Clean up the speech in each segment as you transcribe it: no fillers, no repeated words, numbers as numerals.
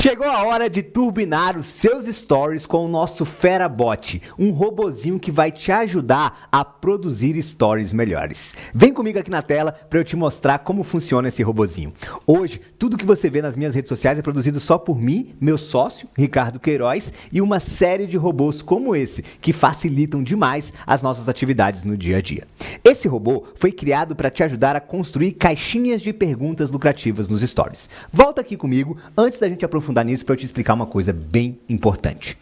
Chegou a hora de turbinar os seus stories com o nosso FeraBot, um robozinho que vai te ajudar a produzir stories melhores. Vem comigo aqui na tela para eu te mostrar como funciona esse robozinho. Hoje, tudo que você vê nas minhas redes sociais é produzido só por mim, meu sócio, Ricardo Queiroz, e uma série de robôs como esse, que facilitam demais as nossas atividades no dia a dia. Esse robô foi criado para te ajudar a construir caixinhas de perguntas lucrativas nos stories. Volta aqui comigo antes da gente aprofundar nisso para eu te explicar uma coisa bem importante.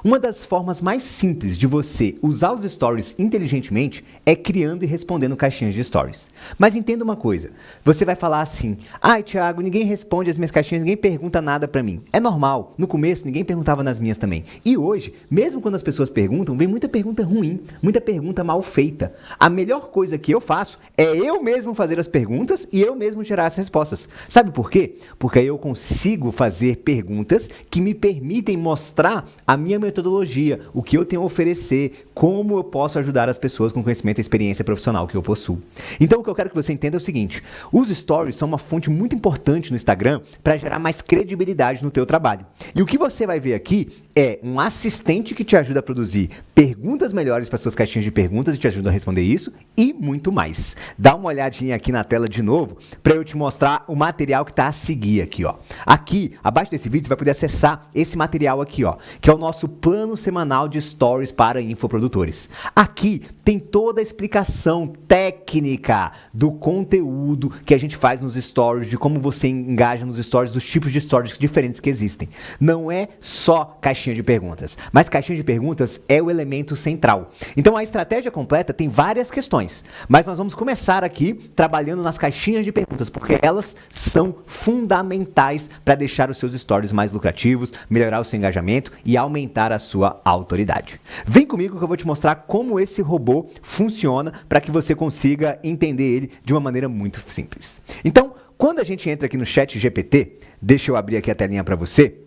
Uma das formas mais simples de você usar os stories inteligentemente é criando e respondendo caixinhas de stories. Mas entenda uma coisa, você vai falar assim: ai, Thiago, ninguém responde as minhas caixinhas, ninguém pergunta nada para mim. É normal, no começo ninguém perguntava nas minhas também. E hoje, mesmo quando as pessoas perguntam, vem muita pergunta ruim, muita pergunta mal feita. A melhor coisa que eu faço é eu mesmo fazer as perguntas e eu mesmo gerar as respostas. Sabe por quê? Porque aí eu consigo fazer perguntas que me permitem mostrar a minha metodologia, o que eu tenho a oferecer, como eu posso ajudar as pessoas com conhecimento e experiência profissional que eu possuo. Então o que eu quero que você entenda é o seguinte: os stories são uma fonte muito importante no Instagram para gerar mais credibilidade no teu trabalho. E o que você vai ver aqui é um assistente que te ajuda a produzir perguntas melhores para suas caixinhas de perguntas e te ajuda a responder isso e muito mais. Dá uma olhadinha aqui na tela de novo para eu te mostrar o material que está a seguir aqui, ó. Aqui, abaixo desse vídeo, você vai poder acessar esse material aqui, ó, que é o nosso plano semanal de stories para infoprodutores. Aqui tem toda a explicação técnica do conteúdo que a gente faz nos stories, de como você engaja nos stories, dos tipos de stories diferentes que existem. Não é só caixinha de perguntas, mas caixinha de perguntas é o elemento central. Então a estratégia completa tem várias questões, mas nós vamos começar aqui trabalhando nas caixinhas de perguntas, porque elas são fundamentais para deixar os seus stories mais lucrativos, melhorar o seu engajamento e aumentar a sua autoridade. Vem comigo que eu vou te mostrar como esse robô funciona para que você consiga entender ele de uma maneira muito simples. Então, quando a gente entra aqui no ChatGPT, deixa eu abrir aqui a telinha para você,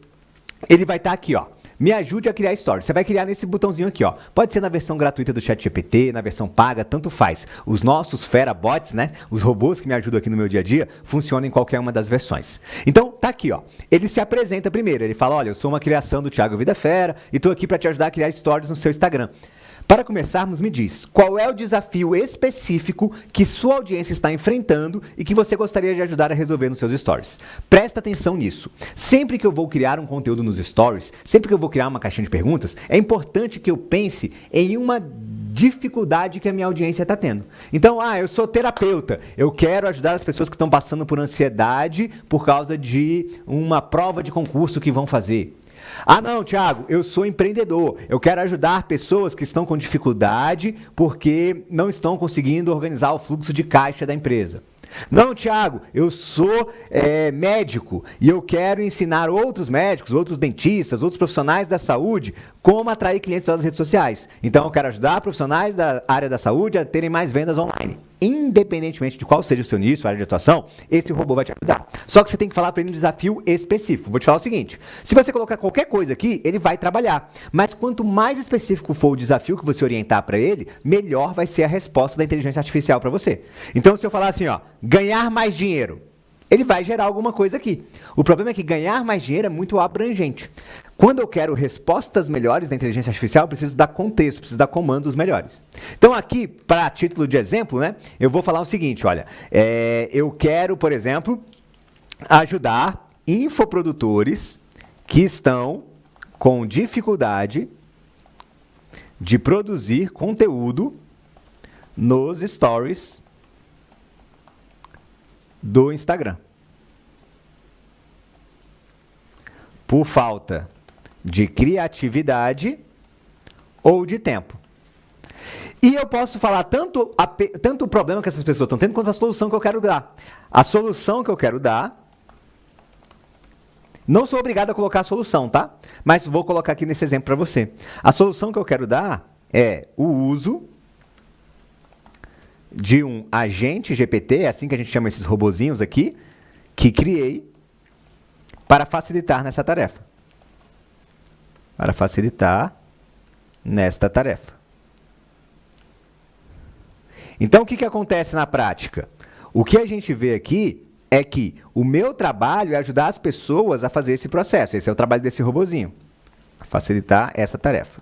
ele vai estar aqui, ó. Me ajude a criar stories. Você vai criar nesse botãozinho aqui, ó. Pode ser na versão gratuita do ChatGPT, na versão paga, tanto faz. Os nossos FeraBots, né? Os robôs que me ajudam aqui no meu dia a dia, funcionam em qualquer uma das versões. Então, tá aqui, ó. Ele se apresenta primeiro. Ele fala: olha, eu sou uma criação do Thiago Vida Fera e tô aqui para te ajudar a criar stories no seu Instagram. Para começarmos, me diz, qual é o desafio específico que sua audiência está enfrentando e que você gostaria de ajudar a resolver nos seus stories? Presta atenção nisso. Sempre que eu vou criar um conteúdo nos stories, sempre que eu vou criar uma caixinha de perguntas, é importante que eu pense em uma dificuldade que a minha audiência está tendo. Então, eu sou terapeuta, eu quero ajudar as pessoas que estão passando por ansiedade por causa de uma prova de concurso que vão fazer. Ah, não, Thiago, eu sou empreendedor, eu quero ajudar pessoas que estão com dificuldade porque não estão conseguindo organizar o fluxo de caixa da empresa. Não, Thiago, eu sou médico e eu quero ensinar outros médicos, outros dentistas, outros profissionais da saúde como atrair clientes pelas redes sociais. Então eu quero ajudar profissionais da área da saúde a terem mais vendas online. Independentemente de qual seja o seu nicho, a área de atuação, esse robô vai te ajudar. Só que você tem que falar para ele um desafio específico. Vou te falar o seguinte: se você colocar qualquer coisa aqui, ele vai trabalhar. Mas quanto mais específico for o desafio que você orientar para ele, melhor vai ser a resposta da inteligência artificial para você. Então, se eu falar assim, ó, ganhar mais dinheiro, ele vai gerar alguma coisa aqui. O problema é que ganhar mais dinheiro é muito abrangente. Quando eu quero respostas melhores da inteligência artificial, eu preciso dar contexto, preciso dar comandos melhores. Então aqui, para título de exemplo, né, eu vou falar o seguinte, olha, eu quero, por exemplo, ajudar infoprodutores que estão com dificuldade de produzir conteúdo nos stories do Instagram, por falta de criatividade ou de tempo. E eu posso falar tanto o problema que essas pessoas estão tendo, quanto a solução que eu quero dar. A solução que eu quero dar, não sou obrigado a colocar a solução, tá? Mas vou colocar aqui nesse exemplo para você. A solução que eu quero dar é o uso de um agente GPT, é assim que a gente chama esses robozinhos aqui, que criei para facilitar nessa tarefa. Para facilitar nesta tarefa. Então, o que acontece na prática? O que a gente vê aqui é que o meu trabalho é ajudar as pessoas a fazer esse processo. Esse é o trabalho desse robozinho. Facilitar essa tarefa.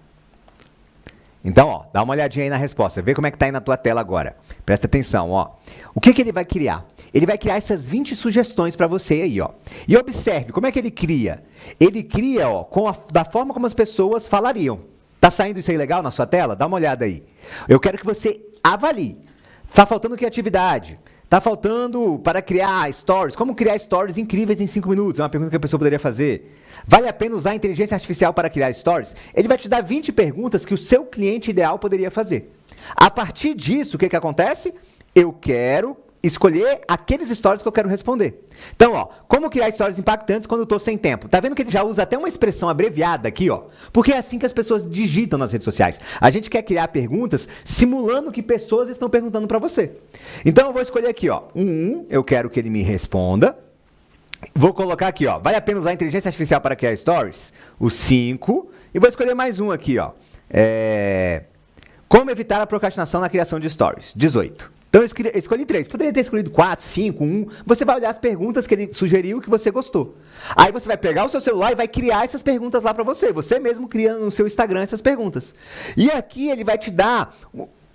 Então, ó, dá uma olhadinha aí na resposta. Vê como é que tá aí na tua tela agora. Presta atenção, ó. O que ele vai criar? Ele vai criar essas 20 sugestões para você aí, ó. E observe, como é que ele cria? Ele cria, ó, da forma como as pessoas falariam. Tá saindo isso aí legal na sua tela? Dá uma olhada aí. Eu quero que você avalie. Tá faltando criatividade. Tá faltando para criar stories. Como criar stories incríveis em 5 minutos? É uma pergunta que a pessoa poderia fazer. Vale a pena usar a inteligência artificial para criar stories? Ele vai te dar 20 perguntas que o seu cliente ideal poderia fazer. A partir disso, o que acontece? Eu quero escolher aqueles stories que eu quero responder. Então, ó, como criar stories impactantes quando eu estou sem tempo? Tá vendo que ele já usa até uma expressão abreviada aqui, ó? Porque é assim que as pessoas digitam nas redes sociais. A gente quer criar perguntas simulando que pessoas estão perguntando para você. Então, eu vou escolher aqui, ó, eu quero que ele me responda. Vou colocar aqui, ó, vale a pena usar a inteligência artificial para criar stories? O 5. E vou escolher mais um aqui, ó. Como evitar a procrastinação na criação de stories? 18. Então eu escolhi 3. Poderia ter escolhido 4, 5, 1. Você vai olhar as perguntas que ele sugeriu que você gostou. Aí você vai pegar o seu celular e vai criar essas perguntas lá para você. Você mesmo cria no seu Instagram essas perguntas. E aqui ele vai te dar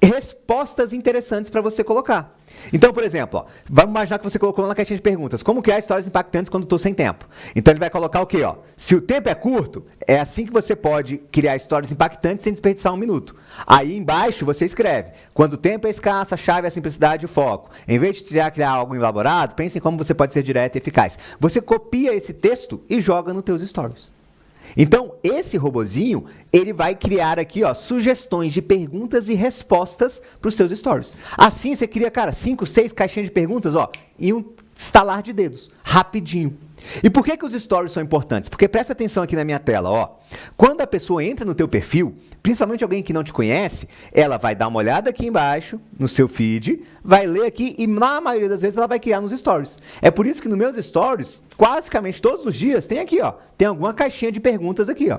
respostas interessantes para você colocar. Então, por exemplo, ó, vamos imaginar que você colocou na caixinha de perguntas, como criar histórias impactantes quando estou sem tempo. Então ele vai colocar o quê? Ó? Se o tempo é curto, é assim que você pode criar histórias impactantes sem desperdiçar 1 minuto. Aí embaixo você escreve, quando o tempo é escasso, a chave é a simplicidade e o foco. Em vez de criar algo elaborado, pense em como você pode ser direto e eficaz. Você copia esse texto e joga nos teus stories. Então, esse robozinho, ele vai criar aqui, ó, sugestões de perguntas e respostas para os seus stories. Assim, você cria, cara, 5, 6 caixinhas de perguntas, ó, em um estalar de dedos, rapidinho. E por que os stories são importantes? Porque presta atenção aqui na minha tela, ó. Quando a pessoa entra no teu perfil, principalmente alguém que não te conhece, ela vai dar uma olhada aqui embaixo, no seu feed, vai ler aqui e na maioria das vezes ela vai criar nos stories. É por isso que nos meus stories, basicamente todos os dias, tem aqui, ó, tem alguma caixinha de perguntas aqui, ó.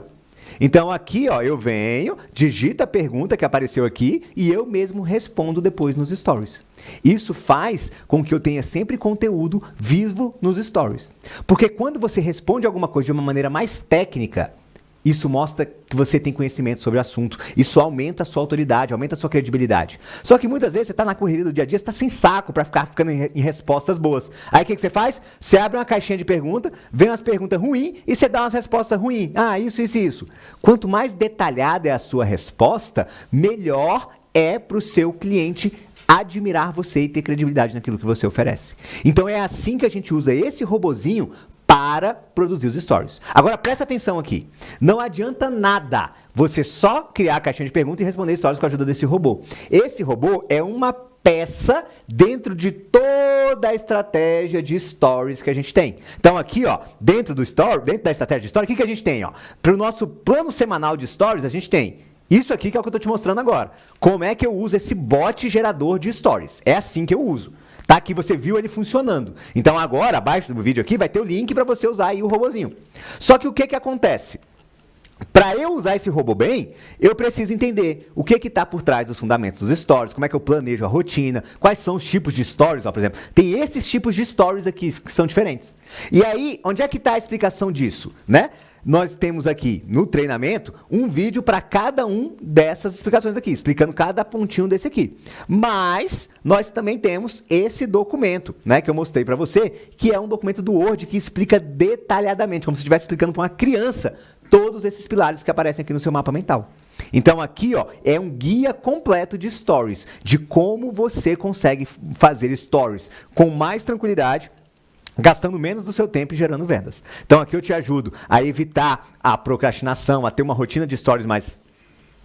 Então aqui, ó, eu venho, digito a pergunta que apareceu aqui e eu mesmo respondo depois nos stories. Isso faz com que eu tenha sempre conteúdo vivo nos stories. Porque quando você responde alguma coisa de uma maneira mais técnica, isso mostra que você tem conhecimento sobre o assunto. Isso aumenta a sua autoridade, aumenta a sua credibilidade. Só que muitas vezes você está na correria do dia a dia, você está sem saco para ficar ficando em respostas boas. Aí o que você faz? Você abre uma caixinha de perguntas, vem umas perguntas ruins e você dá umas respostas ruins. Ah, isso, isso e isso. Quanto mais detalhada é a sua resposta, melhor é para o seu cliente admirar você e ter credibilidade naquilo que você oferece. Então é assim que a gente usa esse robozinho para produzir os stories. Agora presta atenção aqui. Não adianta nada você só criar a caixinha de perguntas e responder stories com a ajuda desse robô. Esse robô é uma peça dentro de toda a estratégia de stories que a gente tem. Então aqui, ó, dentro da estratégia de stories, o que a gente tem, ó? Para o nosso plano semanal de stories, a gente tem isso aqui que é o que eu estou te mostrando agora. Como é que eu uso esse bot gerador de stories? É assim que eu uso. Tá? Aqui você viu ele funcionando. Então agora, abaixo do vídeo aqui, vai ter o link para você usar aí o robozinho. Só que o que acontece? Para eu usar esse robô bem, eu preciso entender o que está por trás dos fundamentos dos stories, como é que eu planejo a rotina, quais são os tipos de stories, ó, por exemplo. Tem esses tipos de stories aqui que são diferentes. E aí, onde é que está a explicação disso, né? Nós temos aqui no treinamento um vídeo para cada um dessas explicações aqui, explicando cada pontinho desse aqui. Mas nós também temos esse documento, né, que eu mostrei para você, que é um documento do Word que explica detalhadamente, como se estivesse explicando para uma criança, todos esses pilares que aparecem aqui no seu mapa mental. Então aqui, ó, é um guia completo de stories, de como você consegue fazer stories com mais tranquilidade, gastando menos do seu tempo e gerando vendas. Então aqui eu te ajudo a evitar a procrastinação, a ter uma rotina de stories mais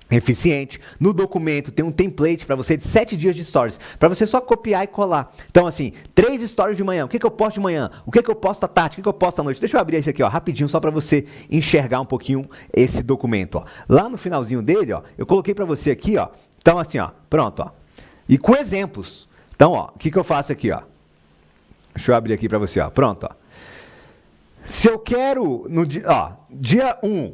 eficiente. No documento tem um template para você de 7 dias de stories, para você só copiar e colar. Então assim, 3 stories de manhã, o que eu posto de manhã, o que eu posto à tarde, o que eu posto à noite. Deixa eu abrir esse aqui, ó, rapidinho, só para você enxergar um pouquinho esse documento, ó. Lá no finalzinho dele, ó, eu coloquei para você aqui, ó, então assim, ó, pronto, ó, e com exemplos. Então, ó, o que eu faço aqui, ó? Deixa eu abrir aqui para você, ó. Pronto, ó. Se eu quero, no dia 1,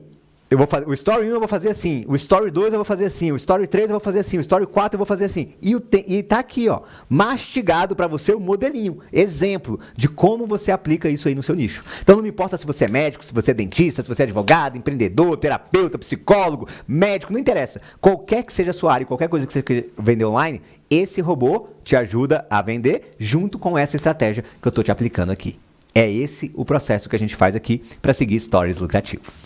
O Story 1 eu vou fazer assim, o Story 2 eu vou fazer assim, o Story 3 eu vou fazer assim, o Story 4 eu vou fazer assim. E tá aqui, ó, mastigado para você o modelinho, exemplo de como você aplica isso aí no seu nicho. Então não me importa se você é médico, se você é dentista, se você é advogado, empreendedor, terapeuta, psicólogo, médico, não interessa. Qualquer que seja a sua área, qualquer coisa que você quer vender online, esse robô te ajuda a vender junto com essa estratégia que eu tô te aplicando aqui. É esse o processo que a gente faz aqui para seguir stories lucrativos.